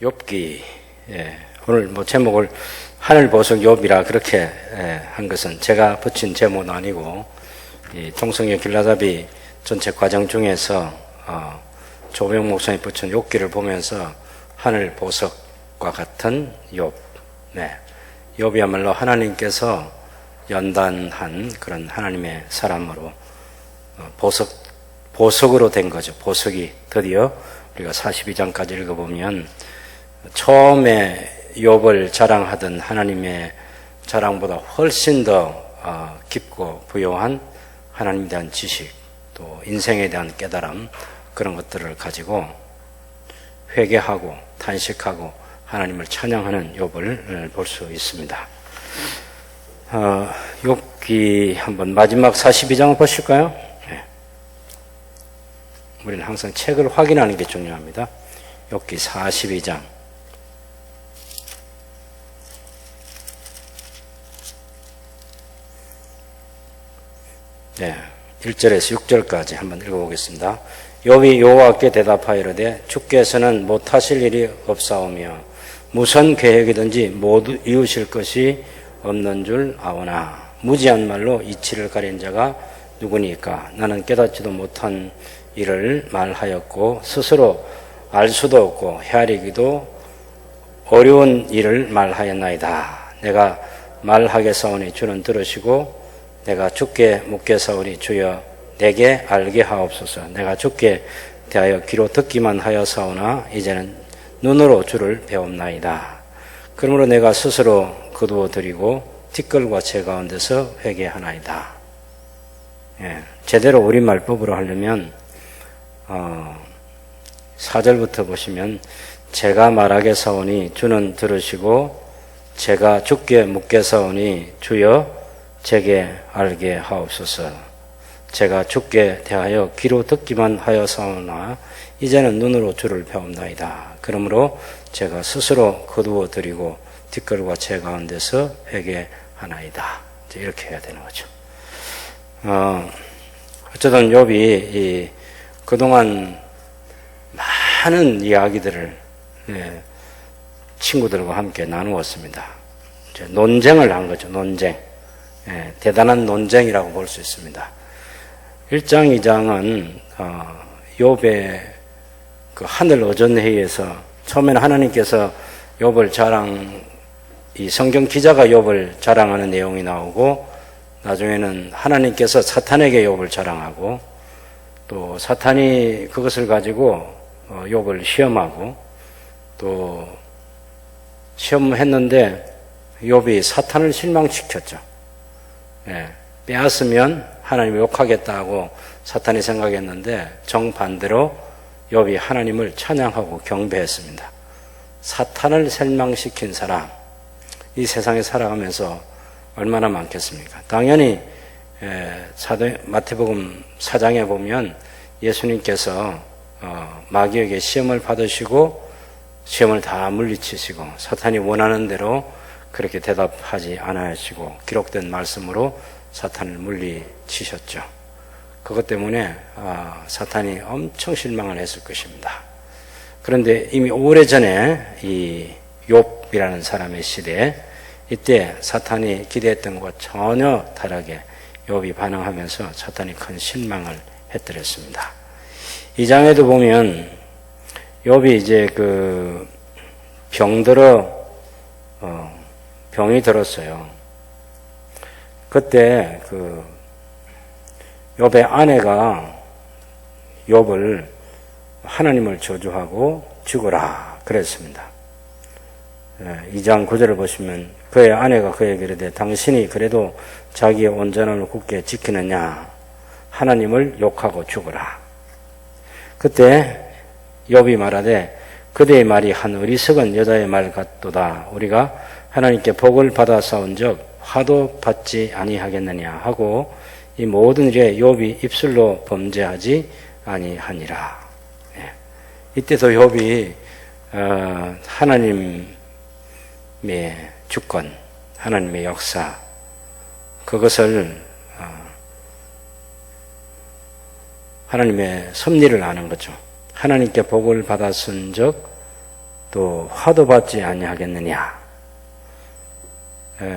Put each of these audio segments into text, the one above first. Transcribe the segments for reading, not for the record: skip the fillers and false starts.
욥기. 오늘 제목을 하늘 보석 욥이라 그렇게 한 것은 제가 붙인 제목은 아니고 이 통성역 길라잡이 전체 과정 중에서 조병 목사님이 붙인 욥기를 보면서 하늘 보석과 같은 욥. 욥이야말로 하나님께서 연단한 그런 하나님의 사람으로 보석으로 된 거죠. 보석이 드디어 우리가 42장까지 읽어보면 처음에 욥을 자랑하던 하나님의 자랑보다 훨씬 더 깊고 부요한 하나님에 대한 지식, 또 인생에 대한 깨달음, 그런 것들을 가지고 회개하고 탄식하고 하나님을 찬양하는 욥을 볼 수 있습니다. 욥기 한번 마지막 42장을 보실까요? 우리는 항상 책을 확인하는 게 중요합니다. 욥기 42장. 1절에서 6절까지 한번 읽어보겠습니다. 욥이 여호와께 대답하이르되 주께서는 못하실 일이 없사오며 무슨 계획이든지 모두 이루실 것이 없는 줄 아오나 무지한 말로 이치를 가린 자가 누구니까? 나는 깨닫지도 못한 일을 말하였고 스스로 알 수도 없고 헤아리기도 어려운 일을 말하였나이다. 내가 말하겠사오니 주는 들으시고 내가 주께 묻겠사오니 주여 내게 알게 하옵소서. 내가 주께 대하여 귀로 듣기만 하였사오나 이제는 눈으로 주를 배웁나이다. 그러므로 내가 스스로 거두어 드리고 티끌과 채 가운데서 회개하나이다. 제대로 우리말법으로 하려면 4절부터 보시면 제가 말하겠사오니 주는 들으시고 제가 주께 묻겠사오니 주여 제게 알게 하옵소서. 제가 주께 대하여 귀로 듣기만 하여사오나 이제는 눈으로 주를 배웁나이다. 그러므로 제가 스스로 거두어 드리고 티끌과 채 가운데서 회개하나이다. 이렇게 해야 되는 거죠. 어쨌든 욥이 그동안 많은 이야기들을 친구들과 함께 나누었습니다. 이제 논쟁을 한 거죠. 논쟁. 대단한 논쟁이라고 볼 수 있습니다. 1장, 2장은 욥의 그 하늘 어전회의에서 처음에는 하나님께서 욥을 이 성경 기자가 욥을 자랑하는 내용이 나오고 나중에는 하나님께서 사탄에게 욥을 자랑하고 또 사탄이 그것을 가지고 욥을 시험하고 또 시험했는데 욥이 사탄을 실망시켰죠. 빼앗으면 하나님을 욕하겠다고 사탄이 생각했는데 정반대로 욥이 하나님을 찬양하고 경배했습니다. 사탄을 실망시킨 사람, 이 세상에 살아가면서 얼마나 많겠습니까? 당연히 마태복음 4장에 보면 예수님께서 마귀에게 시험을 받으시고 시험을 다 물리치시고 사탄이 원하는 대로 그렇게 대답하지 않으시고 기록된 말씀으로 사탄을 물리치셨죠. 그것 때문에 사탄이 엄청 실망을 했을 것입니다. 그런데 이미 오래전에 이 욥이라는 사람의 시대에 이때 사탄이 기대했던 것과 전혀 다르게 욥이 반응하면서 사탄이 큰 실망을 했더랬습니다. 이 장에도 보면 욥이 이제 병이 들었어요. 그때 욥의 아내가 욥을 하나님을 저주하고 죽어라 그랬습니다. 2장 9절을 보시면 그의 아내가 그에게 이르되 당신이 그래도 자기의 온전함을 굳게 지키느냐 하나님을 욕하고 죽어라. 그때 욥이 말하되 그대의 말이 한 어리석은 여자의 말 같도다. 우리가 하나님께 복을 받아 싸운 적 화도 받지 아니하겠느냐 하고 이 모든 일에 욥이 입술로 범죄하지 아니하니라. 이때도 욥이 하나님의 주권, 하나님의 역사, 그것을 하나님의 섭리를 아는 거죠. 하나님께 복을 받았은 적 또 화도 받지 아니하겠느냐.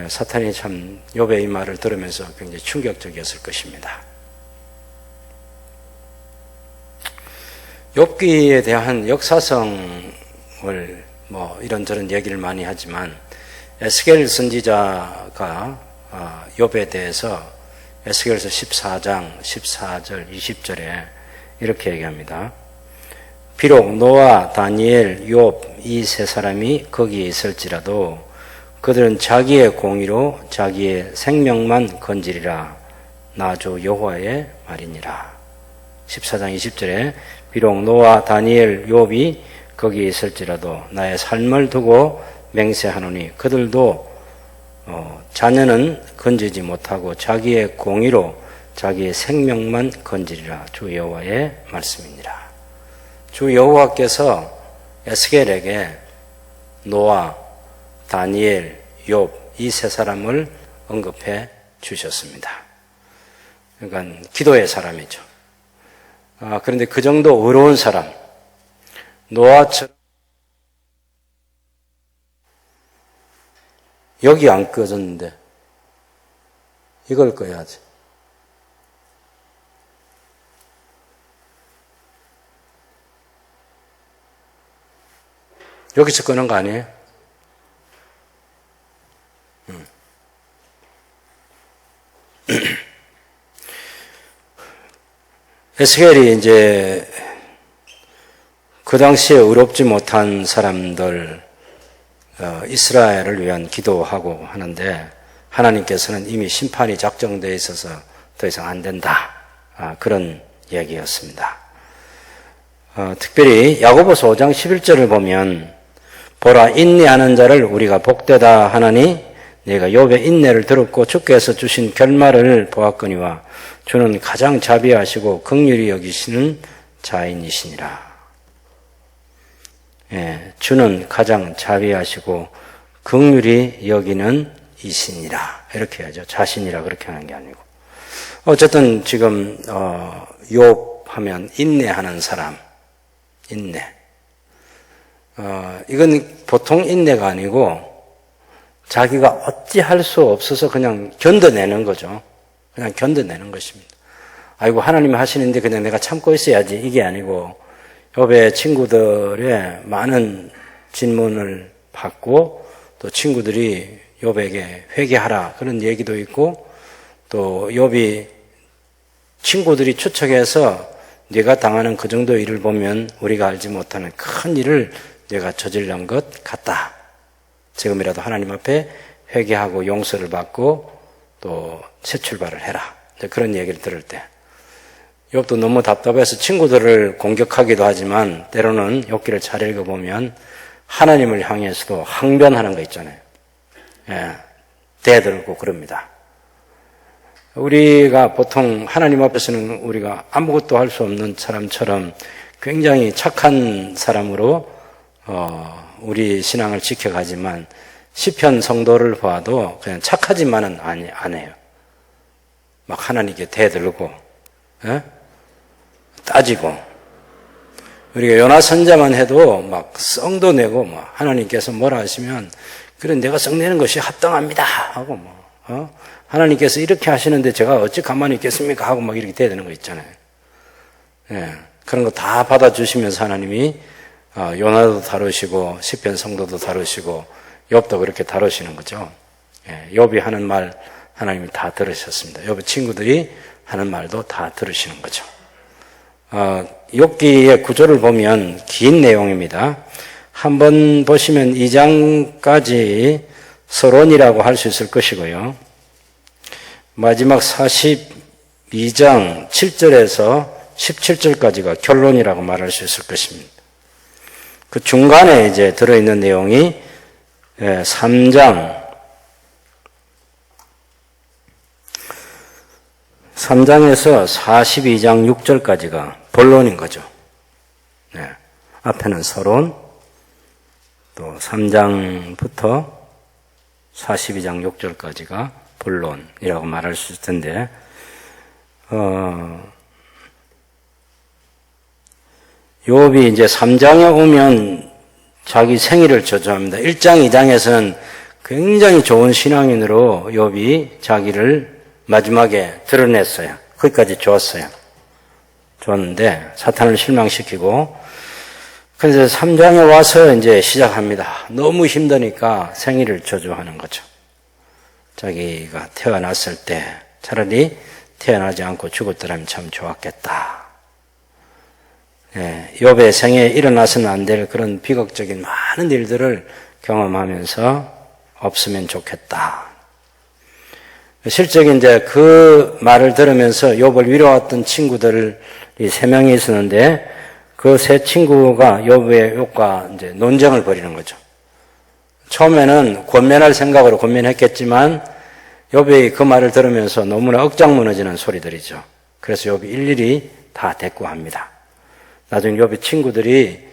사탄이 참 욥의 이 말을 들으면서 굉장히 충격적이었을 것입니다. 욥기에 대한 역사성을 뭐 이런저런 얘기를 많이 하지만 에스겔 선지자가 욥에 대해서 에스겔서 14장 14절 20절에 이렇게 얘기합니다. 비록 노아, 다니엘, 욥 이 세 사람이 거기에 있을지라도 그들은 자기의 공의로 자기의 생명만 건지리라. 나 주 여호와의 말이니라. 14장 20절에 비록 노아, 다니엘, 욥이 거기에 있을지라도 나의 삶을 두고 맹세하노니 그들도 자녀는 건지지 못하고 자기의 공의로 자기의 생명만 건지리라. 주 여호와의 말씀이니라. 주 여호와께서 에스겔에게 노아, 다니엘, 욥 이 세 사람을 언급해 주셨습니다. 그러니까 기도의 사람이죠. 그런데 그 정도 의로운 사람, 노아처럼 여기 안 꺼졌는데 이걸 꺼야지. 여기서 끄는 거 아니에요? 에스겔이 이제 그 당시에 의롭지 못한 사람들 이스라엘을 위한 기도하고 하는데 하나님께서는 이미 심판이 작정되어 있어서 더 이상 안 된다. 그런 얘기였습니다. 특별히 야고보서 5장 11절을 보면 보라 인내하는 자를 우리가 복되다 하나니 내가 욥의 인내를 들었고 주께서 주신 결말을 보았거니와 주는 가장 자비하시고 긍휼히 여기시는 자인이시니라. 주는 가장 자비하시고 긍휼히 여기는 이시니라. 이렇게 하죠. 자신이라 그렇게 하는 게 아니고. 어쨌든 지금 욥 하면 인내하는 사람, 인내. 이건 보통 인내가 아니고 자기가 어찌할 수 없어서 그냥 견뎌내는 거죠. 그냥 견뎌내는 것입니다. 아이고 하나님이 하시는데 그냥 내가 참고 있어야지 이게 아니고 욥의 친구들의 많은 질문을 받고 또 친구들이 욥에게 회개하라 그런 얘기도 있고 또 욥이 친구들이 추측해서 네가 당하는 그 정도 일을 보면 우리가 알지 못하는 큰 일을 네가 저질른 것 같다. 지금이라도 하나님 앞에 회개하고 용서를 받고 또 새 출발을 해라. 그런 얘기를 들을 때 욥도 너무 답답해서 친구들을 공격하기도 하지만 때로는 욥기를 잘 읽어보면 하나님을 향해서도 항변하는 거 있잖아요. 대들고 그럽니다. 우리가 보통 하나님 앞에서는 우리가 아무것도 할 수 없는 사람처럼 굉장히 착한 사람으로 우리 신앙을 지켜가지만 시편 성도를 봐도 그냥 착하지만은 안 해요. 막 하나님께 대들고 따지고 우리가 요나 선자만 해도 막 성도 내고 뭐 하나님께서 뭐라 하시면 그래 내가 성내는 것이 합당합니다 하고 하나님께서 이렇게 하시는데 제가 어찌 가만히 있겠습니까 하고 막 이렇게 대드는 거 있잖아요. 그런 거 다 받아주시면서 하나님이 요나도 다루시고 시편 성도도 다루시고 욥도 그렇게 다루시는 거죠. 욥이 하는 말 하나님이 다 들으셨습니다. 욥의 친구들이 하는 말도 다 들으시는 거죠. 욥기의 구조를 보면 긴 내용입니다. 한번 보시면 2장까지 서론이라고 할 수 있을 것이고요. 마지막 42장 7절에서 17절까지가 결론이라고 말할 수 있을 것입니다. 그 중간에 이제 들어있는 내용이 3장에서 42장 6절까지가 본론인 거죠. 앞에는 서론, 또 3장부터 42장 6절까지가 본론이라고 말할 수 있을 텐데, 욥이 이제 3장에 오면 자기 생일을 저주합니다. 1장, 2장에서는 굉장히 좋은 신앙인으로 욥이 자기를 마지막에 드러냈어요. 거기까지 좋았어요. 좋았는데 사탄을 실망시키고, 그래서 3장에 와서 이제 시작합니다. 너무 힘드니까 생일을 저주하는 거죠. 자기가 태어났을 때 차라리 태어나지 않고 죽었더라면 참 좋았겠다. 욥의 생에 일어나서는 안 될 그런 비극적인 많은 일들을 경험하면서 없으면 좋겠다. 실제 이제 그 말을 들으면서 욥을 위로했던 친구들이 3명이 있었는데 그 3 친구가 욥과 이제 논쟁을 벌이는 거죠. 처음에는 권면할 생각으로 권면했겠지만 욥이 그 말을 들으면서 너무나 억장 무너지는 소리들이죠. 그래서 욥이 일일이 다 대꾸합니다. 나중에 욥의 친구들이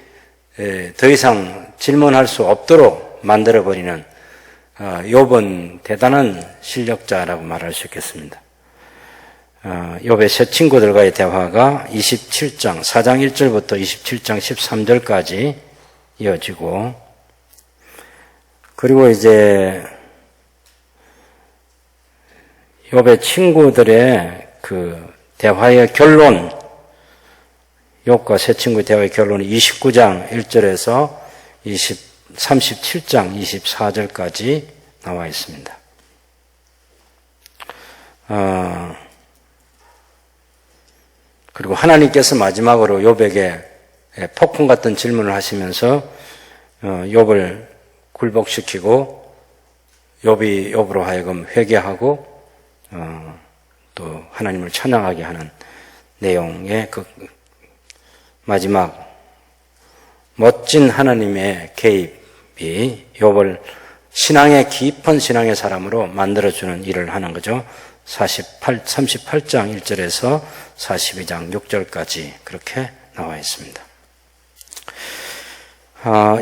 더 이상 질문할 수 없도록 만들어버리는, 욥은 대단한 실력자라고 말할 수 있겠습니다. 욥의 세 친구들과의 대화가 27장 4장 1절부터 27장 13절까지 이어지고, 그리고 이제 욥의 친구들의 그 대화의 결론, 욥과 세 친구의 대화의 결론이 29장 1절에서 37장 24절까지 나와 있습니다. 그리고 하나님께서 마지막으로 욥에게 폭풍 같은 질문을 하시면서 욥을 굴복시키고 욥이 욥으로 하여금 회개하고 또 하나님을 찬양하게 하는 내용의 그 마지막 멋진 하나님의 개입이 욥을 깊은 신앙의 사람으로 만들어주는 일을 하는 거죠. 38장 1절에서 42장 6절까지 그렇게 나와 있습니다.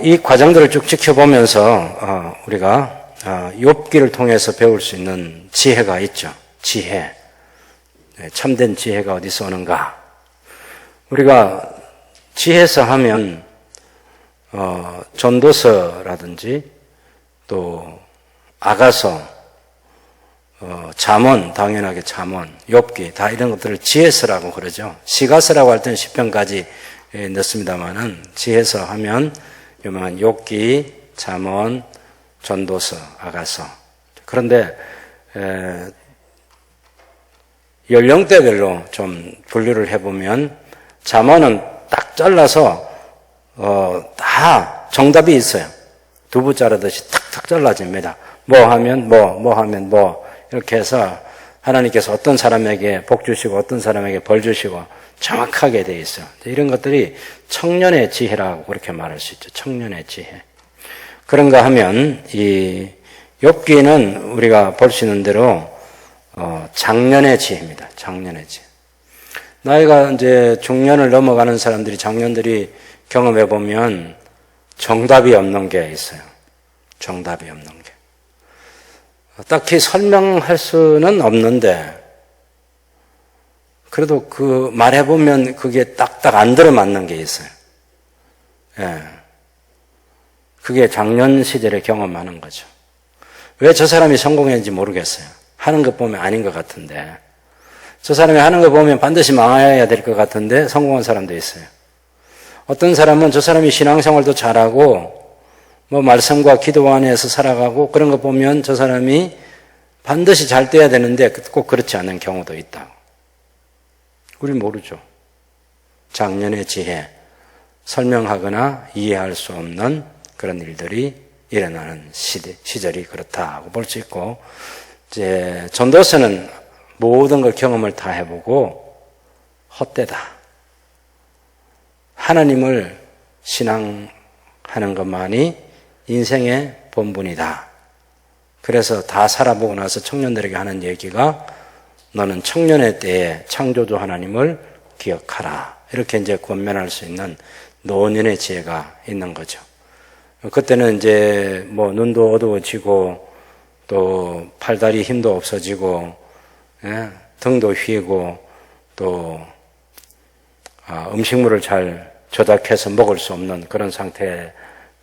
이 과정들을 쭉 지켜보면서 우리가 욥기를 통해서 배울 수 있는 지혜가 있죠. 지혜. 참된 지혜가 어디서 오는가? 우리가 지혜서 하면 전도서라든지 또 아가서, 잠언, 당연하게 잠언, 욥기 다 이런 것들을 지혜서라고 그러죠. 시가서라고 할 때는 시편까지 넣습니다만은 지혜서 하면 유명한 욥기, 잠언, 전도서, 아가서. 그런데 연령대별로 좀 분류를 해보면 잠언은 딱 잘라서 다 정답이 있어요. 두부 자르듯이 탁탁 잘라집니다. 뭐 하면 뭐 하면 뭐 이렇게 해서 하나님께서 어떤 사람에게 복 주시고 어떤 사람에게 벌 주시고 정확하게 돼 있어요. 이런 것들이 청년의 지혜라고 그렇게 말할 수 있죠. 청년의 지혜. 그런가 하면 이 욥기는 우리가 볼 수 있는 대로 장년의 지혜입니다. 장년의 지혜. 나이가 이제 중년을 넘어가는 사람들이, 장년들이 경험해 보면 정답이 없는 게 있어요. 정답이 없는 게. 딱히 설명할 수는 없는데, 그래도 그 말해보면 그게 딱딱 안 들어맞는 게 있어요. 예. 그게 작년 시절에 경험하는 거죠. 왜 저 사람이 성공했는지 모르겠어요. 하는 것 보면 아닌 것 같은데, 저 사람이 하는 거 보면 반드시 망해야 될 것 같은데 성공한 사람도 있어요. 어떤 사람은 저 사람이 신앙생활도 잘하고 뭐 말씀과 기도 안에서 살아가고 그런 거 보면 저 사람이 반드시 잘 돼야 되는데 꼭 그렇지 않은 경우도 있다. 우리 모르죠. 작년의 지혜, 설명하거나 이해할 수 없는 그런 일들이 일어나는 시절이 그렇다고 볼 수 있고, 이제 전도서는 모든 걸 경험을 다 해보고 헛되다. 하나님을 신앙하는 것만이 인생의 본분이다. 그래서 다 살아보고 나서 청년들에게 하는 얘기가 너는 청년의 때에 창조주 하나님을 기억하라. 이렇게 이제 권면할 수 있는 노년의 지혜가 있는 거죠. 그때는 이제 뭐 눈도 어두워지고 또 팔다리 힘도 없어지고 등도 휘고 또 음식물을 잘 조작해서 먹을 수 없는 그런 상태에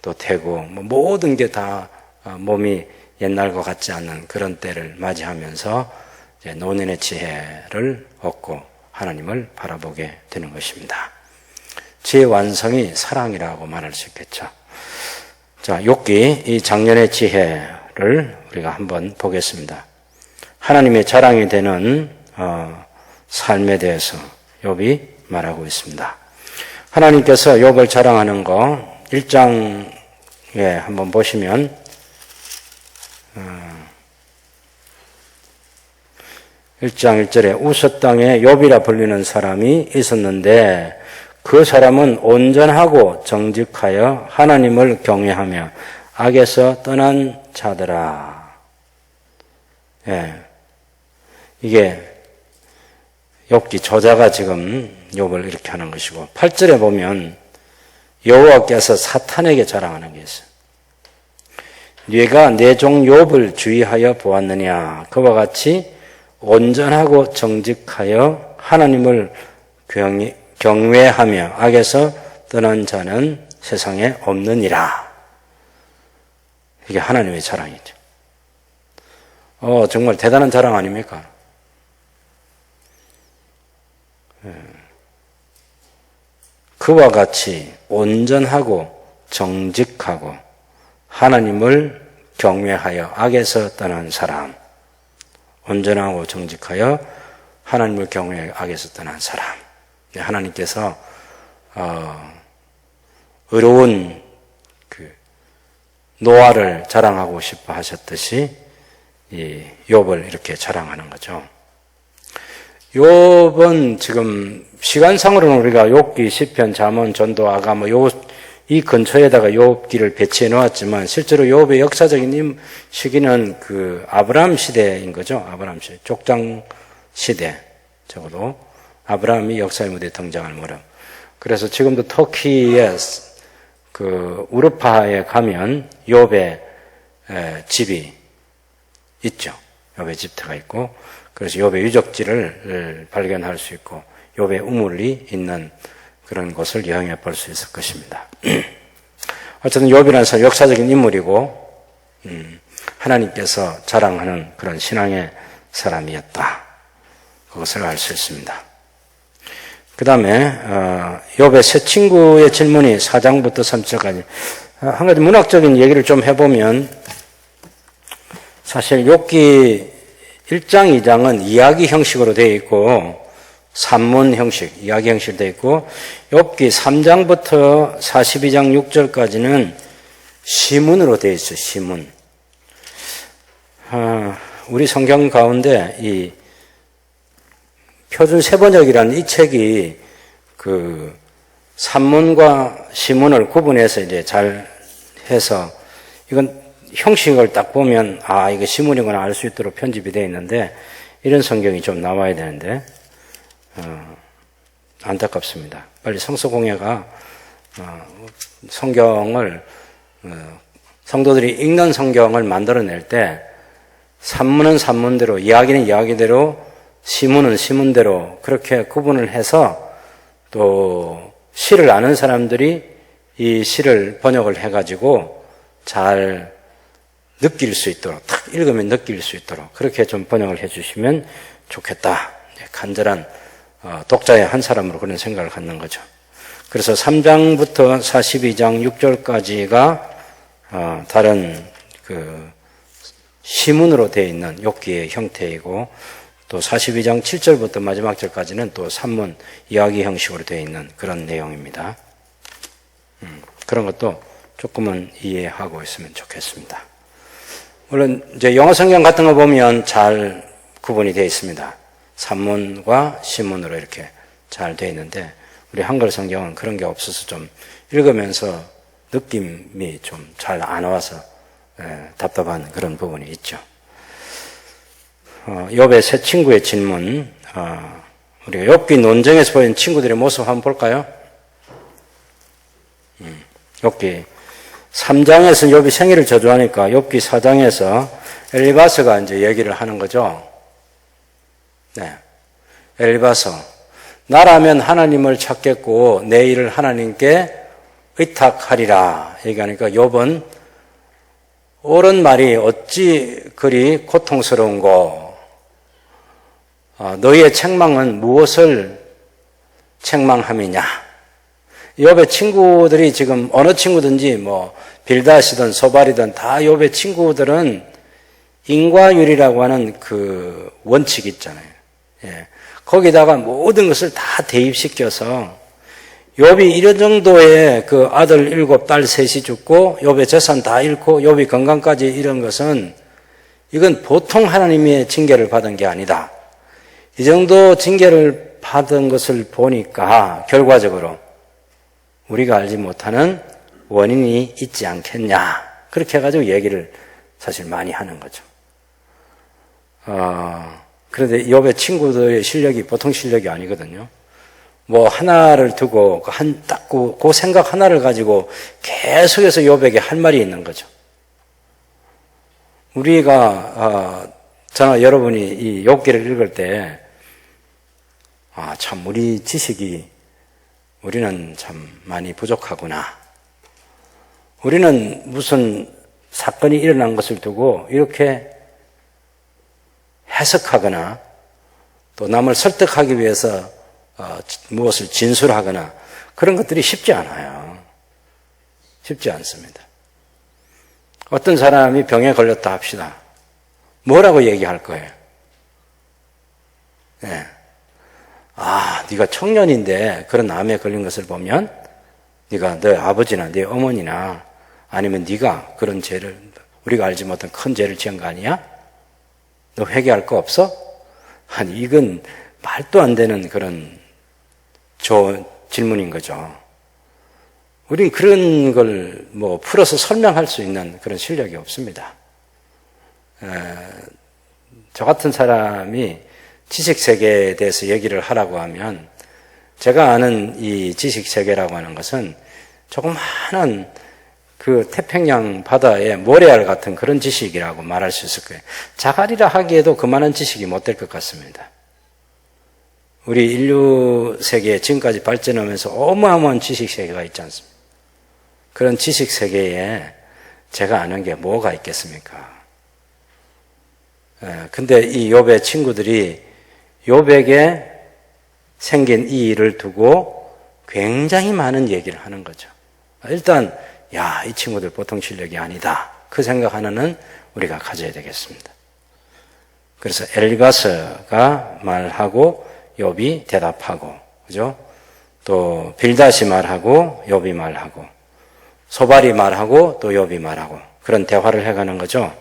또 태고 뭐 모든 게 다 몸이 옛날과 같지 않는 그런 때를 맞이하면서 이제 노년의 지혜를 얻고 하나님을 바라보게 되는 것입니다. 지혜 완성이 사랑이라고 말할 수 있겠죠. 자, 욥기 이 작년의 지혜를 우리가 한번 보겠습니다. 하나님의 자랑이 되는 삶에 대해서 욥이 말하고 있습니다. 하나님께서 욥을 자랑하는 거 1장에 한번 보시면 1장 1절에 우스 땅에 욥이라 불리는 사람이 있었는데 그 사람은 온전하고 정직하여 하나님을 경외하며 악에서 떠난 자더라. 예. 이게 욥기 저자가 지금 욥을 이렇게 하는 것이고 8절에 보면 여호와께서 사탄에게 자랑하는 게 있어요. 네가 내 종 욥을 주의하여 보았느냐. 그와 같이 온전하고 정직하여 하나님을 경외하며 악에서 떠난 자는 세상에 없느니라. 이게 하나님의 자랑이죠. 정말 대단한 자랑 아닙니까? 그와 같이 온전하고 정직하고 하나님을 경외하여 악에서 떠난 사람, 온전하고 정직하여 하나님을 경외하여 악에서 떠난 사람. 하나님께서 의로운 그 노아를 자랑하고 싶어 하셨듯이 이 욥을 이렇게 자랑하는 거죠. 욥은 지금 시간상으로는 우리가 욥기, 시편, 잠언, 전도, 아가 이 근처에다가 욥기를 배치해 놓았지만 실제로 욥의 역사적인 시기는 그 아브라함 시대인 거죠. 아브라함 시대, 족장 시대. 적어도 아브라함이 역사의 무대에 등장할 무렵. 그래서 지금도 터키의 그 우르파에 가면 욥의 집이 있죠. 욥의 집터가 있고, 그래서 욥의 유적지를 발견할 수 있고 욥의 우물이 있는 그런 곳을 여행해 볼 수 있을 것입니다. 어쨌든 욥이라는 사람 역사적인 인물이고 하나님께서 자랑하는 그런 신앙의 사람이었다. 그것을 알 수 있습니다. 그 다음에 욥의 세 친구의 질문이 4장부터 3절까지 한 가지 문학적인 얘기를 좀 해보면 사실 욥기 1장, 2장은 이야기 형식으로 되어 있고 산문 형식, 이야기 형식으로 되어 있고 욥기 3장부터 42장 6절까지는 시문으로 되어 있어요. 시문. 우리 성경 가운데 이 표준 세번역이라는 이 책이 그 산문과 시문을 구분해서 이제 잘 해서 이건 형식을 딱 보면 이거 시문이구나 알 수 있도록 편집이 되어 있는데 이런 성경이 좀 나와야 되는데 안타깝습니다. 빨리 성서공회가 성경을 성도들이 읽는 성경을 만들어낼 때 산문은 산문대로, 이야기는 이야기대로, 시문은 시문대로 그렇게 구분을 해서 또 시를 아는 사람들이 이 시를 번역을 해가지고 잘 느낄 수 있도록, 딱 읽으면 느낄 수 있도록 그렇게 좀 번역을 해주시면 좋겠다. 간절한 독자의 한 사람으로 그런 생각을 갖는 거죠. 그래서 3장부터 42장 6절까지가 다른 그 시문으로 되어 있는 욥기의 형태이고 또 42장 7절부터 마지막 절까지는 또 산문 이야기 형식으로 되어 있는 그런 내용입니다. 그런 것도 조금은 이해하고 있으면 좋겠습니다. 물론 이제 영어 성경 같은 거 보면 잘 구분이 되어 있습니다. 산문과 시문으로 이렇게 잘 되어 있는데 우리 한글 성경은 그런 게 없어서 좀 읽으면서 느낌이 좀 잘 안 와서 답답한 그런 부분이 있죠. 욥의 세 친구의 질문, 우리가 욥기 논쟁에서 보인 친구들의 모습 한번 볼까요? 욥기 3장에서 욥이 생일을 저주하니까 욥기 4장에서 엘리바스가 이제 얘기를 하는 거죠. 네. 엘리바스, 나라면 하나님을 찾겠고 내 일을 하나님께 의탁하리라 얘기하니까 욥은 옳은 말이 어찌 그리 고통스러운고, 너희의 책망은 무엇을 책망함이냐. 욥의 친구들이 지금 어느 친구든지 뭐 빌닷이든 소발이든 다 욥의 친구들은 인과율이라고 하는 그 원칙이 있잖아요. 예. 거기다가 모든 것을 다 대입시켜서 욥이 이런 정도의 그 아들 7, 딸 3이 죽고 욥의 재산 다 잃고 욥이 건강까지 잃은 것은 이건 보통 하나님의 징계를 받은 게 아니다. 이 정도 징계를 받은 것을 보니까 결과적으로 우리가 알지 못하는 원인이 있지 않겠냐. 그렇게 해가지고 얘기를 사실 많이 하는 거죠. 그런데 욥의 친구들의 실력이 보통 실력이 아니거든요. 뭐 하나를 두고 그 생각 하나를 가지고 계속해서 욥에게 할 말이 있는 거죠. 우리가 저나 여러분이 이 욥기를 읽을 때 참 우리는 참 많이 부족하구나. 우리는 무슨 사건이 일어난 것을 두고 이렇게 해석하거나 또 남을 설득하기 위해서 무엇을 진술하거나 그런 것들이 쉽지 않아요. 쉽지 않습니다. 어떤 사람이 병에 걸렸다 합시다. 뭐라고 얘기할 거예요? 네. 네가 청년인데 그런 암에 걸린 것을 보면 네가 너 아버지나 네 어머니나 아니면 네가 그런 죄를 우리가 알지 못한 큰 죄를 지은 거 아니야? 너 회개할 거 없어? 아니 이건 말도 안 되는 그런 질문인 거죠. 우린 그런 걸 뭐 풀어서 설명할 수 있는 그런 실력이 없습니다. 저 같은 사람이 지식세계에 대해서 얘기를 하라고 하면 제가 아는 이 지식세계라고 하는 것은 조그마한 그 태평양 바다의 모래알 같은 그런 지식이라고 말할 수 있을 거예요. 자갈이라 하기에도 그만한 지식이 못 될 것 같습니다. 우리 인류 세계에 지금까지 발전하면서 어마어마한 지식 세계가 있지 않습니까? 그런 지식 세계에 제가 아는 게 뭐가 있겠습니까? 근데 이 욥의 친구들이 욥에게 생긴 이 일을 두고 굉장히 많은 얘기를 하는 거죠. 일단 이 친구들 보통 실력이 아니다. 그 생각 하나는 우리가 가져야 되겠습니다. 그래서 엘가스가 말하고 욥이 대답하고, 그죠? 또 빌닷이 말하고 욥이 말하고, 소발이 말하고 또 욥이 말하고 그런 대화를 해가는 거죠.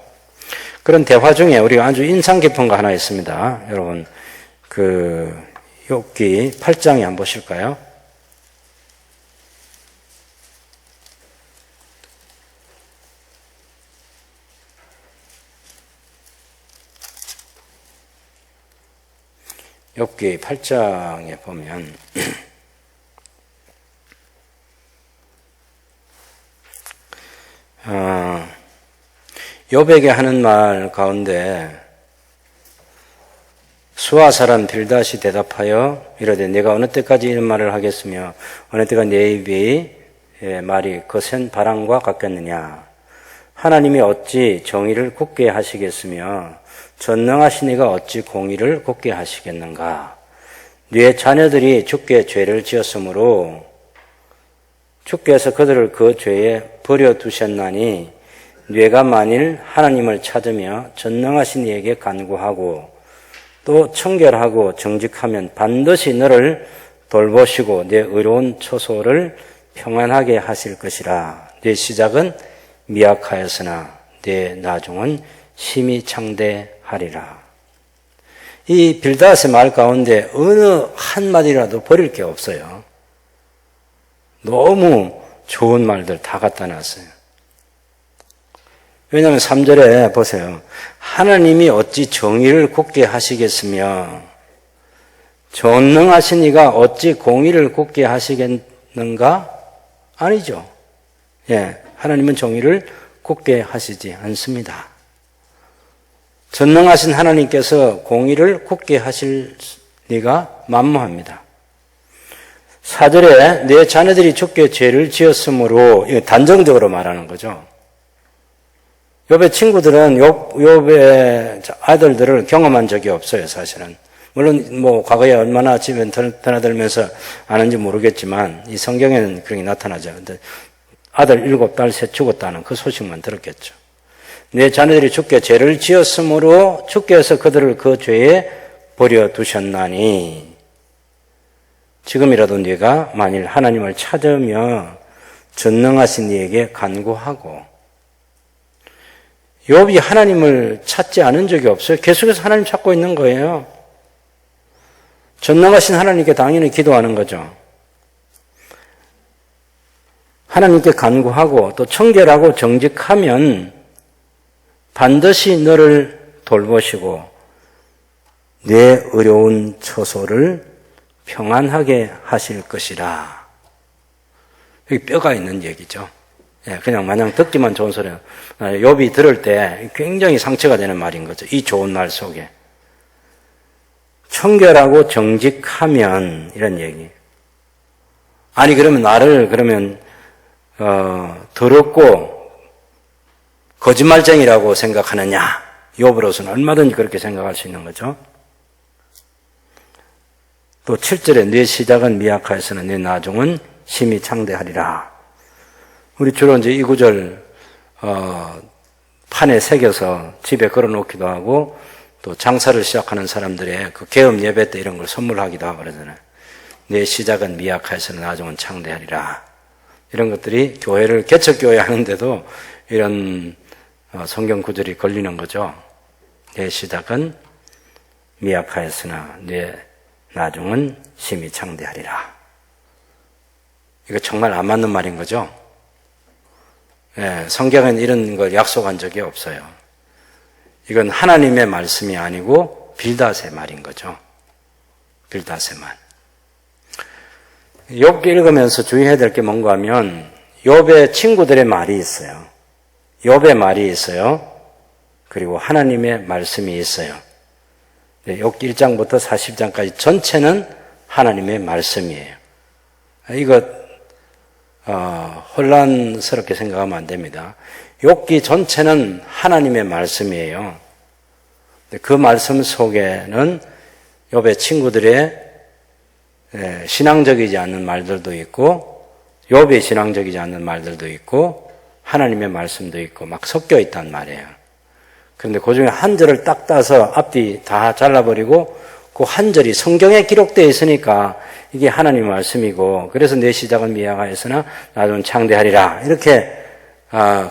그런 대화 중에 우리가 아주 인상 깊은 거 하나 있습니다. 여러분, 그 욥기 8장에 한번 보실까요? 욥기 8장에 보면 욥에게 하는 말 가운데 수아 사람 빌닷이 대답하여 이르되 내가 어느 때까지 이런 말을 하겠으며 어느 때가 내 입의 말이 거센 바람과 같겠느냐. 하나님이 어찌 정의를 굳게 하시겠으며 전능하신 이가 어찌 공의를 굳게 하시겠는가. 네 자녀들이 주께 죄를 지었으므로 주께서 그들을 그 죄에 버려두셨나니 네가 만일 하나님을 찾으며 전능하신 이에게 간구하고 또 청결하고 정직하면 반드시 너를 돌보시고 네 의로운 처소를 평안하게 하실 것이라. 네 시작은 미약하였으나 네 나중은 심히 창대하리라. 이 빌닷의 말 가운데 어느 한마디라도 버릴 게 없어요. 너무 좋은 말들 다 갖다 놨어요. 왜냐하면 3절에 보세요. 하나님이 어찌 정의를 굳게 하시겠으며 전능하신 이가 어찌 공의를 굳게 하시겠는가? 아니죠. 하나님은 정의를 굳게 하시지 않습니다. 전능하신 하나님께서 공의를 굳게 하실 리가 만무합니다. 4절에 내 자녀들이 주께 죄를 지었으므로, 이거 단정적으로 말하는 거죠. 욥의 친구들은 욥의 아들들을 경험한 적이 없어요, 사실은. 물론 뭐 과거에 얼마나 집에 드나들면서 아는지 모르겠지만 이 성경에는 그렇게 나타나죠. 근데 아들 7딸 죽었다는 그 소식만 들었겠죠. 내 자녀들이 주께 죄를 지었으므로 주께서 그들을 그 죄에 버려두셨나니, 지금이라도 네가 만일 하나님을 찾으며 전능하신 네에게 간구하고. 욥이 하나님을 찾지 않은 적이 없어요. 계속해서 하나님 찾고 있는 거예요. 전능하신 하나님께 당연히 기도하는 거죠. 하나님께 간구하고 또 청결하고 정직하면 반드시 너를 돌보시고 내 어려운 처소를 평안하게 하실 것이라. 여기 뼈가 있는 얘기죠. 그냥 마냥 듣기만 좋은 소리예요. 욥이 들을 때 굉장히 상처가 되는 말인 거죠. 이 좋은 말 속에. 청결하고 정직하면, 이런 얘기. 아니 그러면 나를 더럽고 거짓말쟁이라고 생각하느냐? 욥으로서는 얼마든지 그렇게 생각할 수 있는 거죠. 또 7절에 내 시작은 미약하여서는 내 나중은 심히 창대하리라. 우리 주로 이제 이 구절 판에 새겨서 집에 걸어놓기도 하고 또 장사를 시작하는 사람들의 그 개업 예배 때 이런 걸 선물하기도 하고 그러잖아요. 내 시작은 미약하여서는 나중은 창대하리라. 이런 것들이 교회를 개척교회 하는데도 이런 성경 구절이 걸리는 거죠. 내 시작은 미약하였으나 내 나중은 심히 창대하리라. 이거 정말 안 맞는 말인 거죠. 성경은 이런 걸 약속한 적이 없어요. 이건 하나님의 말씀이 아니고 빌닷의 말인 거죠. 빌닷의 말. 욥기 읽으면서 주의해야 될 게 뭔가 하면 욥의 친구들의 말이 있어요. 욥의 말이 있어요. 그리고 하나님의 말씀이 있어요. 욥기 1장부터 40장까지 전체는 하나님의 말씀이에요. 이거 혼란스럽게 생각하면 안 됩니다. 욥기 전체는 하나님의 말씀이에요. 그 말씀 속에는 욥의 친구들의 신앙적이지 않는 말들도 있고 욥이 신앙적이지 않는 말들도 있고 하나님의 말씀도 있고 막 섞여 있단 말이에요. 그런데 그 중에 한 절을 딱 따서 앞뒤 다 잘라버리고 그 한 절이 성경에 기록되어 있으니까 이게 하나님의 말씀이고 그래서 내 시작은 미약하였으나 나중은 창대하리라. 이렇게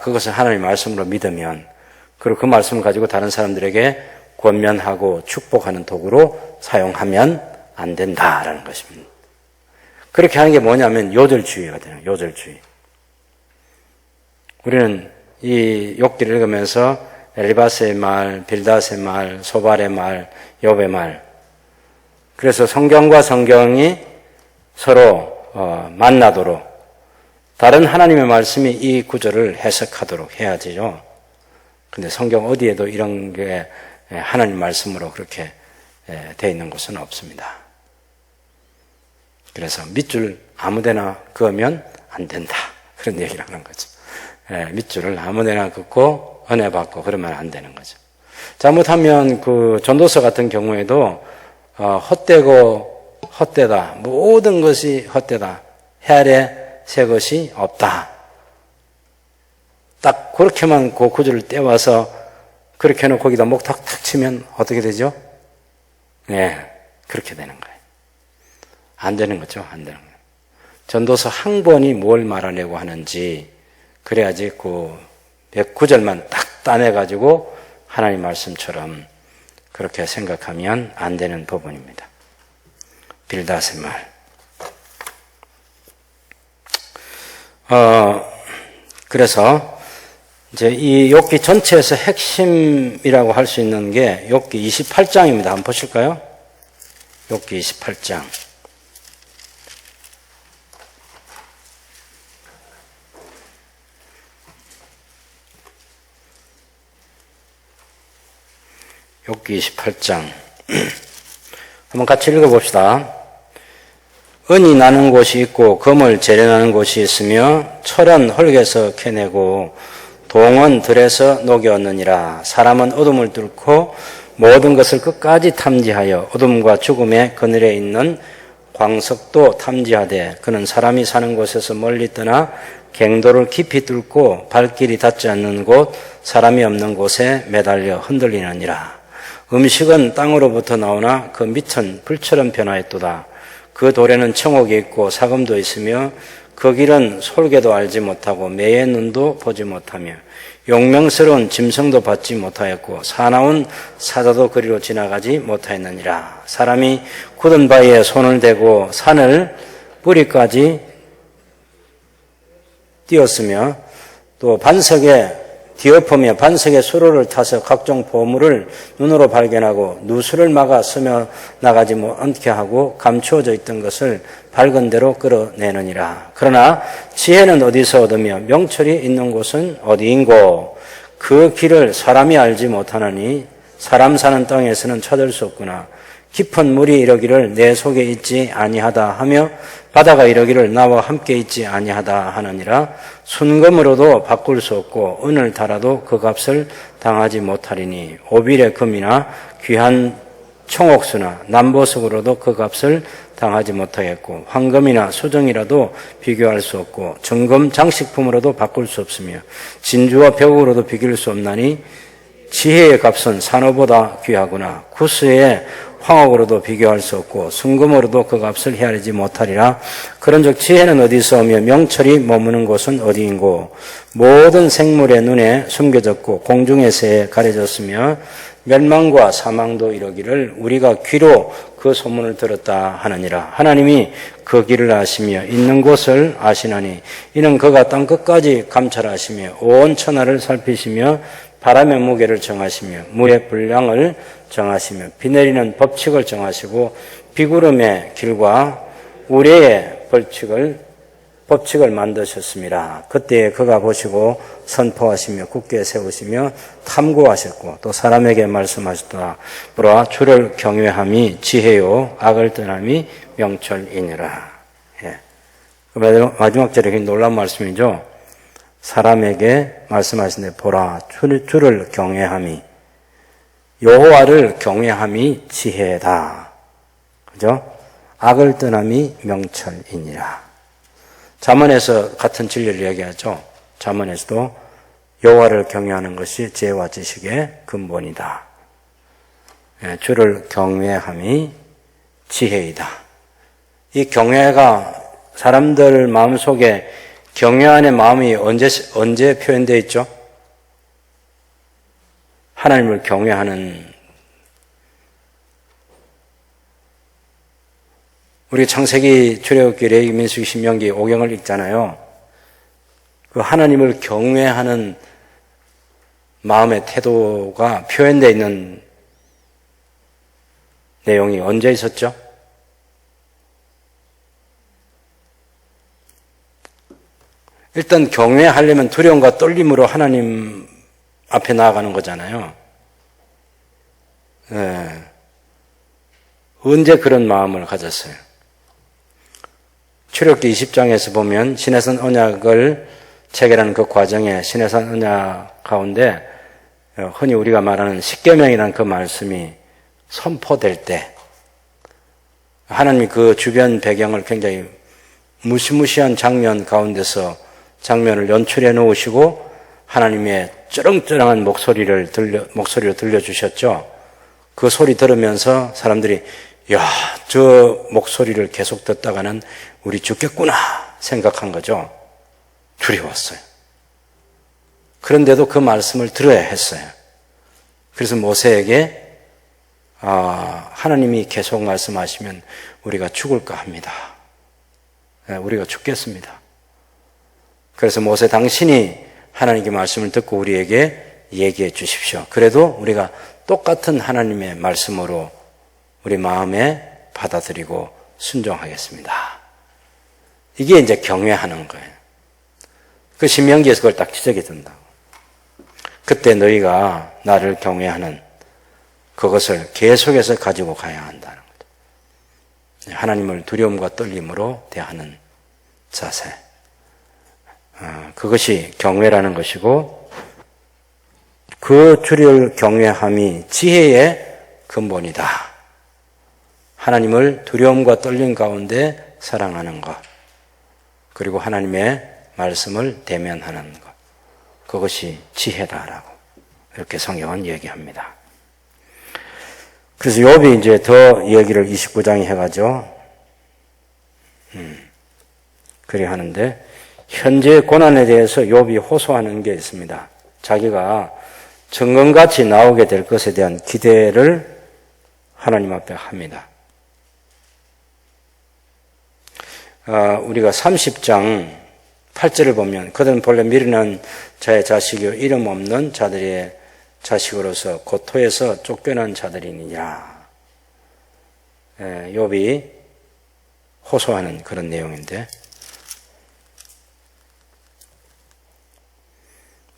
그것을 하나님의 말씀으로 믿으면 그리고 그 말씀을 가지고 다른 사람들에게 권면하고 축복하는 도구로 사용하면 안 된다라는 것입니다. 그렇게 하는 게 뭐냐면 요절주의가 되는 거예요. 요절주의. 우리는 이 욥기를 읽으면서 엘리바스의 말, 빌닷의 말, 소발의 말, 욥의 말. 그래서 성경과 성경이 서로 만나도록 다른 하나님의 말씀이 이 구절을 해석하도록 해야지요. 근데 성경 어디에도 이런 게 하나님 말씀으로 그렇게 되어 있는 곳은 없습니다. 그래서 밑줄 아무데나 그으면 안 된다. 그런 얘기를 하는 거죠. 밑줄을 아무데나 긋고 은혜 받고 그러면 안 되는 거죠. 잘못하면 그 전도서 같은 경우에도 헛되고 헛되다. 모든 것이 헛되다. 해 아래 새 것이 없다. 딱 그렇게만 그 구절을 떼와서 그렇게 해놓고 거기다 목 탁탁 치면 어떻게 되죠? 네, 그렇게 되는 거예요. 안 되는 거죠. 안 되는 거예요. 전도서 한 권이 뭘 말하려고 하는지 그래야지 그 109절만 딱 따내가지고 하나님 말씀처럼 그렇게 생각하면 안 되는 부분입니다. 빌닷의 말. 그래서 이제 이 욥기 전체에서 핵심이라고 할 수 있는 게 욥기 28장입니다. 한번 보실까요? 욥기 28장. 욥기 28장. 한번 같이 읽어봅시다. 은이 나는 곳이 있고 금을 재련하는 곳이 있으며 철은 흙에서 캐내고 동은 들에서 녹여느니라. 사람은 어둠을 뚫고 모든 것을 끝까지 탐지하여 어둠과 죽음의 그늘에 있는 광석도 탐지하되 그는 사람이 사는 곳에서 멀리 떠나 갱도를 깊이 뚫고 발길이 닿지 않는 곳 사람이 없는 곳에 매달려 흔들리느니라. 음식은 땅으로부터 나오나 그 밑은 불처럼 변화했도다. 그 돌에는 청옥이 있고 사금도 있으며 그 길은 솔개도 알지 못하고 매의 눈도 보지 못하며 용맹스러운 짐승도 받지 못하였고 사나운 사자도 그리로 지나가지 못하였느니라. 사람이 굳은 바위에 손을 대고 산을 뿌리까지 띄었으며 또 반석에 뒤엎으며 반석의 수로를 타서 각종 보물을 눈으로 발견하고 누수를 막아 스며 나가지 않게 하고 감추어져 있던 것을 밝은 대로 끌어내느니라. 그러나 지혜는 어디서 얻으며 명철이 있는 곳은 어디인고? 그 길을 사람이 알지 못하나니 사람 사는 땅에서는 찾을 수 없구나. 깊은 물이 이러기를 내 속에 있지 아니하다 하며 바다가 이러기를 나와 함께 있지 아니하다 하느니라. 순금으로도 바꿀 수 없고 은을 달아도 그 값을 당하지 못하리니 오빌의 금이나 귀한 청옥수나 남보석으로도 그 값을 당하지 못하겠고 황금이나 수정이라도 비교할 수 없고 정금 장식품으로도 바꿀 수 없으며 진주와 벽으로도 비길 수 없나니 지혜의 값은 산호보다 귀하구나. 구스의 황옥으로도 비교할 수 없고 순금으로도 그 값을 헤아리지 못하리라. 그런즉 지혜는 어디서 오며 명철이 머무는 곳은 어디인고? 모든 생물의 눈에 숨겨졌고 공중의 새에 가려졌으며 멸망과 사망도 이러기를 우리가 귀로 그 소문을 들었다 하느니라. 하나님이 그 길을 아시며 있는 곳을 아시나니 이는 그가 땅 끝까지 감찰하시며 온 천하를 살피시며 바람의 무게를 정하시며 물의 분량을 정하시며 비 내리는 법칙을 정하시고 비구름의 길과 우레의 법칙을 만드셨습니다. 그때 그가 보시고 선포하시며 굳게 세우시며 탐구하셨고 또 사람에게 말씀하셨다. 보라 주를 경외함이 지혜요 악을 떠남이 명철이니라. 예. 마지막 절에 굉장히 놀라운 말씀이죠. 사람에게 말씀하시는데 보라 주를 경외함이 여호와를 경외함이 지혜다. 그죠? 악을 떠남이 명철이니라. 잠언에서 같은 진리를 얘기하죠. 잠언에서도 여호와를 경외하는 것이 지혜와 지식의 근본이다. 주를 경외함이 지혜이다. 이 경외가 사람들 마음속에 경외하는 마음이 언제 표현되어 있죠? 하나님을 경외하는 우리 창세기, 출애굽기, 레위기, 민수기, 신명기, 오경을 읽잖아요. 그 하나님을 경외하는 마음의 태도가 표현되어 있는 내용이 언제 있었죠? 일단 경외하려면 두려움과 떨림으로 하나님 앞에 나아가는 거잖아요. 네. 언제 그런 마음을 가졌어요? 출애굽기 20장에서 보면 시내산 언약을 체결하는 그 과정에 시내산 언약 가운데 흔히 우리가 말하는 십계명이라는 그 말씀이 선포될 때 하나님이 그 주변 배경을 굉장히 무시무시한 장면 가운데서 장면을 연출해 놓으시고 하나님의 쩌렁쩌렁한 목소리로 들려주셨죠. 그 소리 들으면서 사람들이 야, 저 목소리를 계속 듣다가는 우리 죽겠구나 생각한 거죠. 두려웠어요. 그런데도 그 말씀을 들어야 했어요. 그래서 모세에게 하나님이 계속 말씀하시면 우리가 죽을까 합니다. 우리가 죽겠습니다. 그래서 모세 당신이 하나님께 말씀을 듣고 우리에게 얘기해 주십시오. 그래도 우리가 똑같은 하나님의 말씀으로 우리 마음에 받아들이고 순종하겠습니다. 이게 이제 경외하는 거예요. 그 신명기에서 그걸 딱 지적해 둔다. 그때 너희가 나를 경외하는 그것을 계속해서 가지고 가야 한다는 거죠. 하나님을 두려움과 떨림으로 대하는 자세. 그것이 경외라는 것이고 그 주를 경외함이 지혜의 근본이다. 하나님을 두려움과 떨림 가운데 사랑하는 것. 그리고 하나님의 말씀을 대면하는 것. 그것이 지혜다라고 이렇게 성경은 얘기합니다. 그래서 욥이 이제 더 얘기를 29장에 해가지고 그리 하는데 현재의 고난에 대해서 욥이 호소하는 게 있습니다. 자기가 정금같이 나오게 될 것에 대한 기대를 하나님 앞에 합니다. 우리가 30장 8절을 보면 그들은 본래 미련한 자의 자식이요 이름 없는 자들의 자식으로서 고토에서 쫓겨난 자들이니라. 욥이 호소하는 그런 내용인데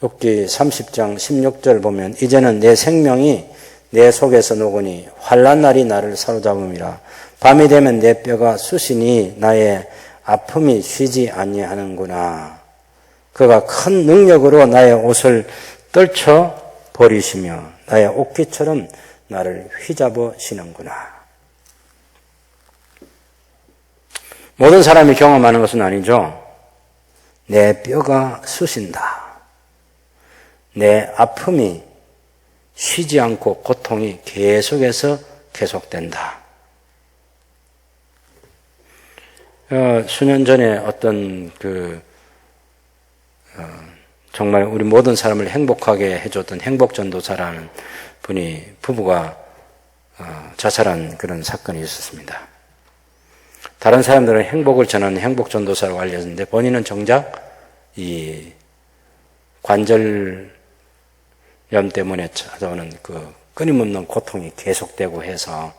욥기 30장 16절 보면 이제는 내 생명이 내 속에서 녹으니 환난 날이 나를 사로잡음이라. 밤이 되면 내 뼈가 쑤시니 나의 아픔이 쉬지 아니하는구나. 그가 큰 능력으로 나의 옷을 떨쳐 버리시며 나의 옷깃처럼 나를 휘잡으시는구나. 모든 사람이 경험하는 것은 아니죠. 내 뼈가 쑤신다. 내 아픔이 쉬지 않고 고통이 계속해서 계속된다. 수년 전에 어떤 정말 우리 모든 사람을 행복하게 해줬던 행복전도사라는 분이 부부가 자살한 그런 사건이 있었습니다. 다른 사람들은 행복을 전하는 행복전도사라고 알려졌는데 본인은 정작 이 관절염 때문에 찾아오는 그 끊임없는 고통이 계속되고 해서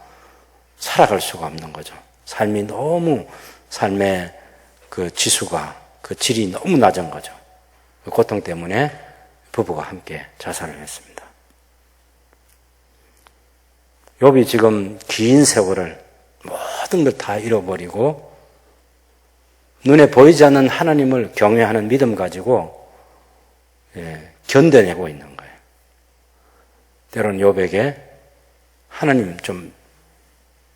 살아갈 수가 없는 거죠. 삶이 너무 삶의 그 지수가 그 질이 너무 낮은 거죠. 그 고통 때문에 부부가 함께 자살을 했습니다. 욥이 지금 긴 세월을 모든 걸 다 잃어버리고 눈에 보이지 않는 하나님을 경외하는 믿음 가지고 견뎌내고 있는 거예요. 때로는 욥에게 하나님 좀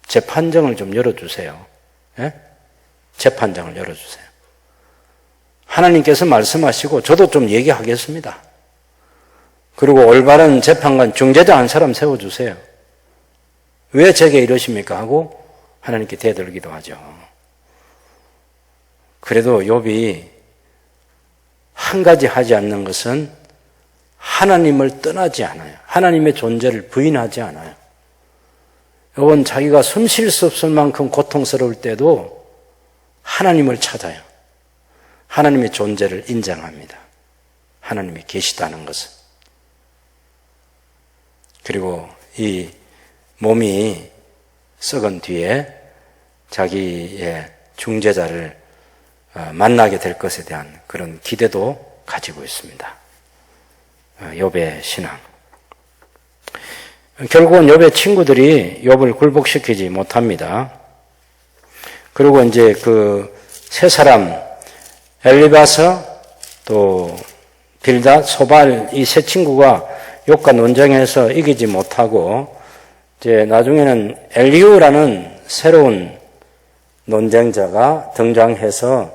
재판정을 좀 열어주세요. 재판정을 열어주세요. 하나님께서 말씀하시고 저도 좀 얘기하겠습니다. 그리고 올바른 재판관 중재자 한 사람 세워주세요. 왜 제게 이러십니까? 하고 하나님께 대들기도 하죠. 그래도 욥이 한 가지 하지 않는 것은 하나님을 떠나지 않아요. 하나님의 존재를 부인하지 않아요. 욥은 자기가 숨 쉴 수 없을 만큼 고통스러울 때도 하나님을 찾아요. 하나님의 존재를 인정합니다. 하나님이 계시다는 것은. 그리고 이 몸이 썩은 뒤에 자기의 중재자를 만나게 될 것에 대한 그런 기대도 가지고 있습니다. 욥의 신앙. 결국은 욥의 친구들이 욥을 굴복시키지 못합니다. 그리고 이제 그 세 사람 엘리바서 또 빌닷, 소발 이 세 친구가 욥과 논쟁에서 이기지 못하고 이제 나중에는 엘리후라는 새로운 논쟁자가 등장해서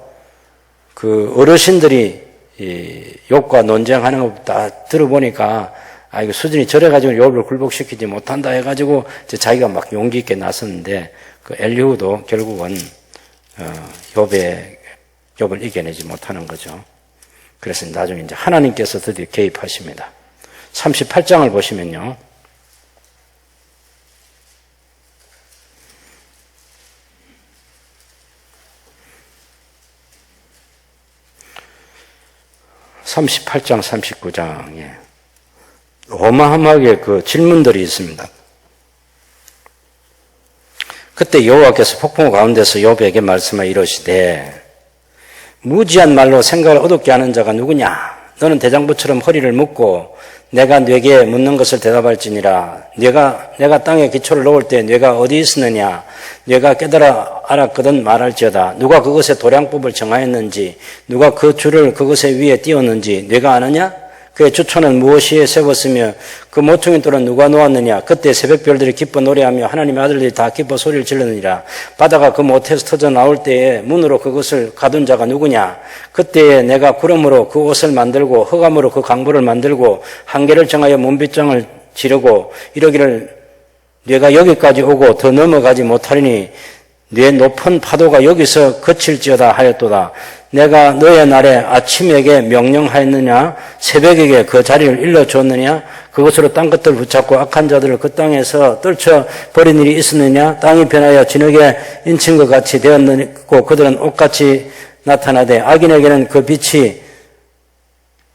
그 어르신들이 이 욥과 논쟁하는 거 다 들어보니까 이거 수준이 저래가지고 욥을 굴복시키지 못한다 해가지고 이제 자기가 막 용기 있게 나섰는데 그 엘리후도 결국은 욥을 이겨내지 못하는 거죠. 그래서 나중에 이제 하나님께서 드디어 개입하십니다. 38장을 보시면요. (38장) (39장에) 어마어마하게 그 질문들이 있습니다. 그때 여호와께서 폭풍우 가운데서 욥에게 말씀하여 이러시되 무지한 말로 생각을 어둡게 하는 자가 누구냐? 너는 대장부처럼 허리를 묶고 내가 네게 묻는 것을 대답할지니라. 내가 땅에 기초를 놓을 때 네가 어디 있었느냐? 네가 깨달아 알았거든 말할지어다. 누가 그것의 도량법을 정하였는지, 누가 그 줄을 그것의 위에 띄웠는지 네가 아느냐? 그의 주초는 무엇이에 세웠으며 그 모퉁이 돌은 누가 놓았느냐? 그때 새벽별들이 기뻐 노래하며 하나님의 아들들이 다 기뻐 소리를 지르느니라. 바다가 그 못에서 터져 나올 때에 문으로 그것을 가둔 자가 누구냐? 그때에 내가 구름으로 그 옷을 만들고 흑암으로 그 강보를 만들고 한계를 정하여 문빗장을 지르고 이러기를 네가 여기까지 오고 더 넘어가지 못하리니 네 높은 파도가 여기서 그칠지어다 하였도다. 내가 너의 날에 아침에게 명령하였느냐? 새벽에게 그 자리를 일러주었느냐? 그것으로 땅끝을 붙잡고 악한 자들을 그 땅에서 떨쳐버린 일이 있었느냐? 땅이 변하여 진흙에 인친 것 같이 되었고 그들은 옷같이 나타나되 악인에게는 그 빛이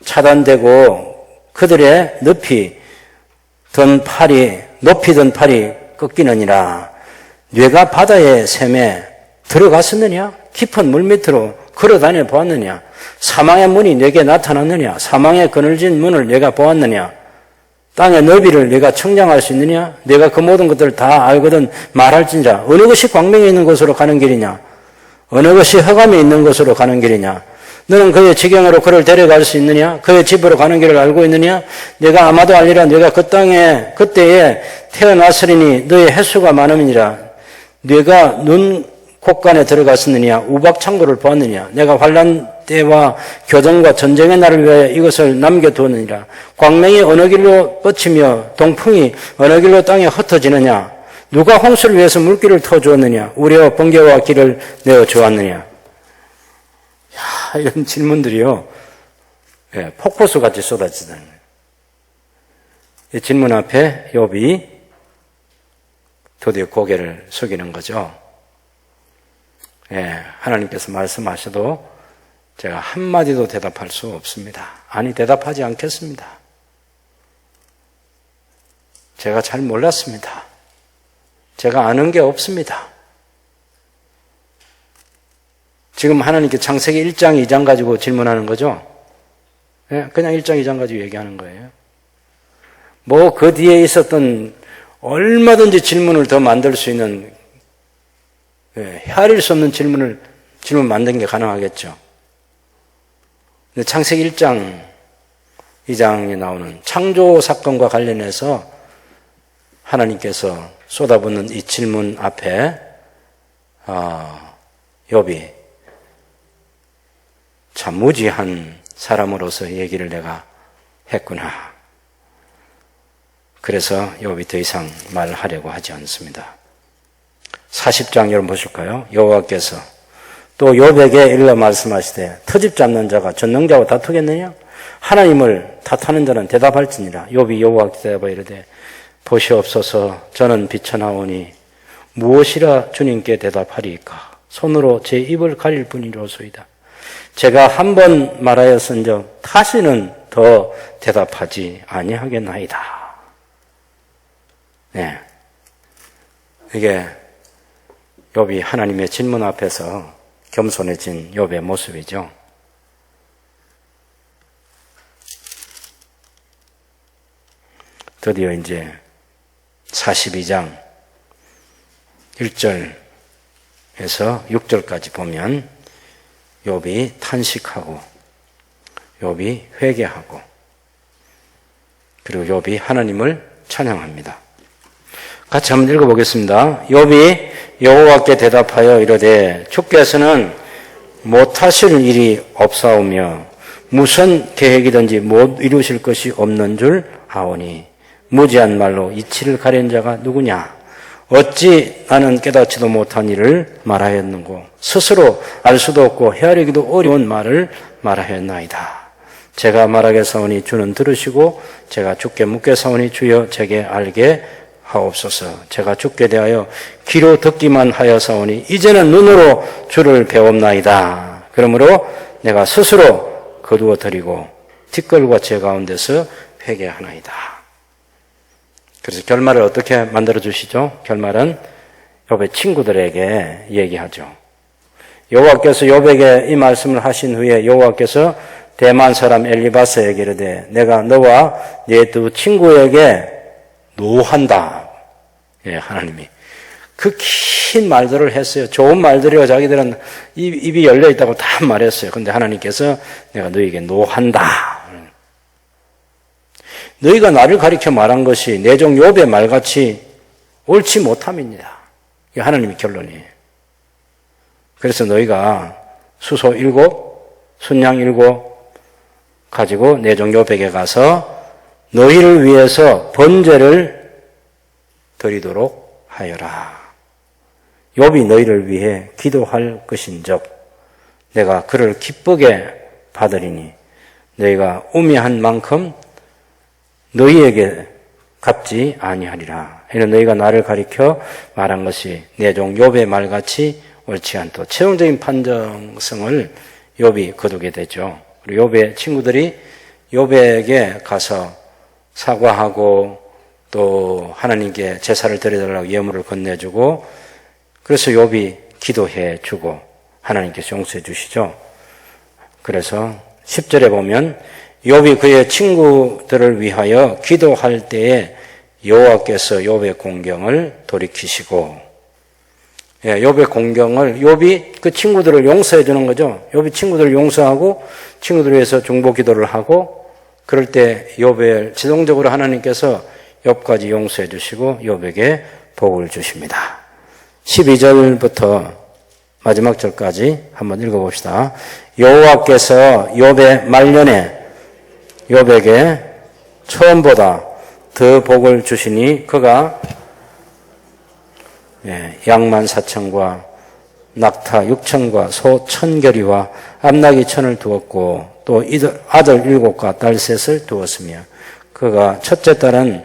차단되고 그들의 높이 든 팔이 꺾이느니라. 뇌가 바다의 샘에 들어갔었느냐? 깊은 물 밑으로 걸어다녀 보았느냐? 사망의 문이 내게 나타났느냐? 사망의 그늘진 문을 내가 보았느냐? 땅의 너비를 내가 청량할 수 있느냐? 내가 그 모든 것들을 다 알거든 말할진자. 어느 것이 광명에 있는 곳으로 가는 길이냐? 어느 것이 흑암에 있는 곳으로 가는 길이냐? 너는 그의 지경으로 그를 데려갈 수 있느냐? 그의 집으로 가는 길을 알고 있느냐? 내가 아마도 알리라. 내가 그 땅에 그때에 태어났으리니 너의 횟수가 많음이니라. 네가 눈 곳간에 들어갔느냐? 우박 창고를 보았느냐? 내가 환난 때와 교정과 전쟁의 날을 위하여 이것을 남겨두었느니라. 광명이 어느 길로 뻗치며 동풍이 어느 길로 땅에 흩어지느냐? 누가 홍수를 위해서 물길을 터주었느냐? 우리와 번개와 길을 내어 주었느냐? 이런 질문들이요, 폭포수 같이 쏟아지는 거예요. 이 질문 앞에 욥이 드디어 고개를 숙이는 거죠. 하나님께서 말씀하셔도 제가 한마디도 대답할 수 없습니다. 아니, 대답하지 않겠습니다. 제가 잘 몰랐습니다. 제가 아는 게 없습니다. 지금 하나님께 창세기 1장, 2장 가지고 질문하는 거죠? 그냥 1장, 2장 가지고 얘기하는 거예요. 뭐 그 뒤에 있었던 얼마든지 질문을 더 만들 수 있는 헤아릴 수 없는 질문 만든 게 가능하겠죠. 근데 창세기 1장, 2장에 나오는 창조 사건과 관련해서 하나님께서 쏟아붓는 이 질문 앞에 욥이 참 무지한 사람으로서 얘기를 내가 했구나. 그래서 욥이 더 이상 말하려고 하지 않습니다. 40장 여러분 보실까요? 여호와께서 또 욥에게 일러 말씀하시되 터집 잡는 자가 전능자와 다투겠느냐? 하나님을 탓하는 자는 대답할지니라. 욥이 여호와께 대답하여 이르되 보시옵소서 저는 비천하오니 무엇이라 주님께 대답하리이까? 손으로 제 입을 가릴 뿐이로소이다. 제가 한 번 말하였은즉 다시는 더 대답하지 아니하겠나이다. 이게 욥이 하나님의 질문 앞에서 겸손해진 욥의 모습이죠. 드디어 이제 42장 1절에서 6절까지 보면 욥이 탄식하고 욥이 회개하고 그리고 욥이 하나님을 찬양합니다. 같이 한번 읽어보겠습니다. 욥이 여호와께 대답하여 이르되 주께서는 못하실 일이 없사오며 무슨 계획이든지 못 이루실 것이 없는 줄 아오니 무지한 말로 이치를 가린 자가 누구냐? 어찌 나는 깨닫지도 못한 일을 말하였는고 스스로 알 수도 없고 헤아리기도 어려운 말을 말하였나이다. 제가 말하겠사오니 주는 들으시고 제가 주께 묻겠사오니 주여 제게 알게 하옵소서. 제가 주께 대하여 귀로 듣기만 하여사오니 이제는 눈으로 주를 배웠나이다. 그러므로 내가 스스로 거두어 드리고 티끌과 제 가운데서 회개하나이다. 그래서 결말을 어떻게 만들어 주시죠? 결말은 욥의 친구들에게 얘기하죠. 여호와께서 욥에게 이 말씀을 하신 후에 여호와께서 대만 사람 엘리바스에게 이르되 내가 너와 네 두 친구에게 노한다. 예, 하나님이 그 긴 말들을 했어요. 좋은 말들이요. 자기들은 입이 열려 있다고 다 말했어요. 근데 하나님께서 내가 너에게 노한다. 너희가 나를 가리켜 말한 것이 내 종 욥의 말같이 옳지 못함입니다. 이게 하나님의 결론이에요. 그래서 너희가 수소 7, 순양 7 가지고 내 종 욥에게 가서 너희를 위해서 번제를 드리도록 하여라. 욥이 너희를 위해 기도할 것인즉 내가 그를 기쁘게 받으리니 너희가 우매한 만큼 너희에게 갚지 아니하리라. 이는 너희가 나를 가리켜 말한 것이 내 종 욥의 말같이 옳지 않도. 최종적인 판정성을 욥이 거두게 되죠. 그리고 욥의 친구들이 욥에게 가서 사과하고 또 하나님께 제사를 드려달라고 예물을 건네주고 그래서 욥이 기도해 주고 하나님께서 용서해 주시죠. 그래서 10절에 보면 욥이 그의 친구들을 위하여 기도할 때에 여호와께서 욥의 공경을 돌이키시고, 예, 욥의 공경을 욥이 그 친구들을 용서해 주는 거죠. 욥이 친구들을 용서하고 친구들을 위해서 중보 기도를 하고 그럴 때 욥을自動적으로 하나님께서 욥까지 용서해 주시고 욥에게 복을 주십니다. 12절부터 마지막 절까지 한번 읽어봅시다. 여호와께서 욥의 말년에 욥에게 처음보다 더 복을 주시니 그가 양 14,000과 낙타 6,000과 소 1,000결이와 암나귀 1,000을 두었고 또 아들 7과 딸 3을 두었으며 그가 첫째 딸은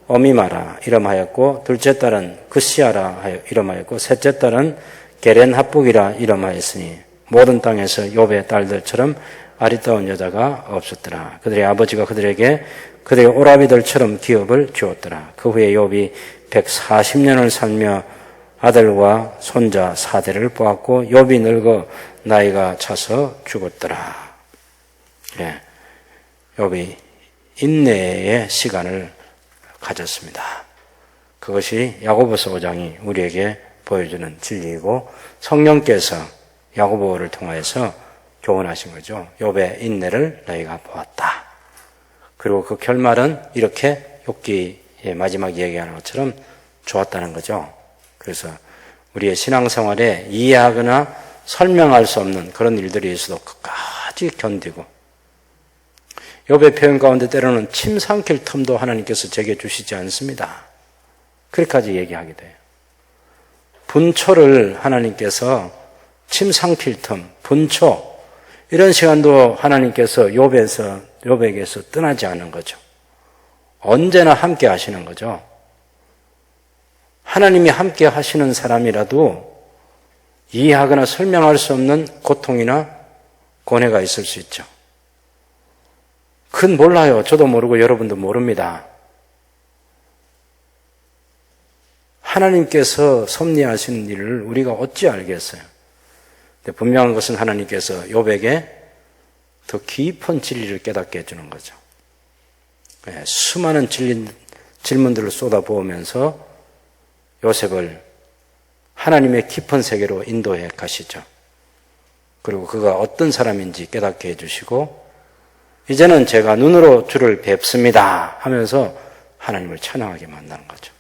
어미마라 이름하였고 둘째 딸은 그시아라 이름하였고 셋째 딸은 게렌 합북이라 이름하였으니 모든 땅에서 욥의 딸들처럼 아리따운 여자가 없었더라. 그들의 아버지가 그들에게 그들의 오라비들처럼 기업을 주었더라. 그 후에 욥이 140년을 살며 아들과 손자 4대를 보았고 욥이 늙어 나이가 차서 죽었더라. 예, 욥이 인내의 시간을 가졌습니다. 그것이 야고보서 5장이 우리에게 보여주는 진리이고 성령께서 야고보를 통하여서 교훈하신 거죠. 욥의 인내를 너희가 보았다. 그리고 그 결말은 이렇게 욥기의 마지막 얘기하는 것처럼 좋았다는 거죠. 그래서 우리의 신앙생활에 이해하거나 설명할 수 없는 그런 일들이 있어도 끝까지 견디고 욥의 표현 가운데 때로는 침 삼킬 틈도 하나님께서 제게 주시지 않습니다. 그렇게까지 얘기하게 돼요. 분초를 하나님께서 침 삼킬 틈, 분초 이런 시간도 하나님께서 욥에게서 떠나지 않은 거죠. 언제나 함께 하시는 거죠. 하나님이 함께 하시는 사람이라도 이해하거나 설명할 수 없는 고통이나 고뇌가 있을 수 있죠. 그건 몰라요. 저도 모르고 여러분도 모릅니다. 하나님께서 섭리하시는 일을 우리가 어찌 알겠어요? 근데 분명한 것은 하나님께서 욥에게 더 깊은 진리를 깨닫게 해주는 거죠. 수많은 질문들을 쏟아부으면서 요셉을 하나님의 깊은 세계로 인도해 가시죠. 그리고 그가 어떤 사람인지 깨닫게 해주시고 이제는 제가 눈으로 주를 뵙습니다 하면서 하나님을 찬양하게 만나는 거죠.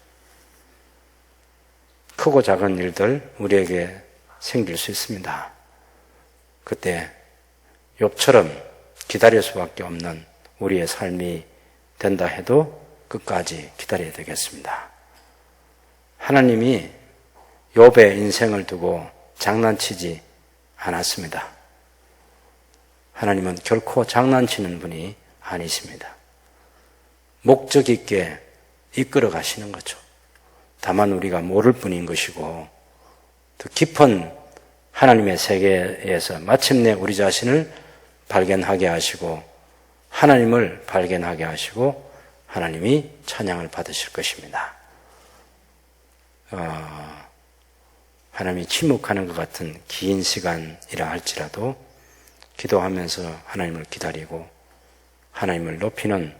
크고 작은 일들 우리에게 생길 수 있습니다. 그때 욥처럼 기다릴 수밖에 없는 우리의 삶이 된다 해도 끝까지 기다려야 되겠습니다. 하나님이 욥의 인생을 두고 장난치지 않았습니다. 하나님은 결코 장난치는 분이 아니십니다. 목적 있게 이끌어 가시는 거죠. 다만 우리가 모를 뿐인 것이고 더 깊은 하나님의 세계에서 마침내 우리 자신을 발견하게 하시고 하나님을 발견하게 하시고 하나님이 찬양을 받으실 것입니다. 하나님이 침묵하는 것 같은 긴 시간이라 할지라도 기도하면서 하나님을 기다리고 하나님을 높이는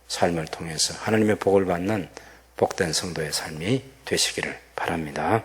삶을 통해서 하나님의 복을 받는 복된 성도의 삶이 되시기를 바랍니다.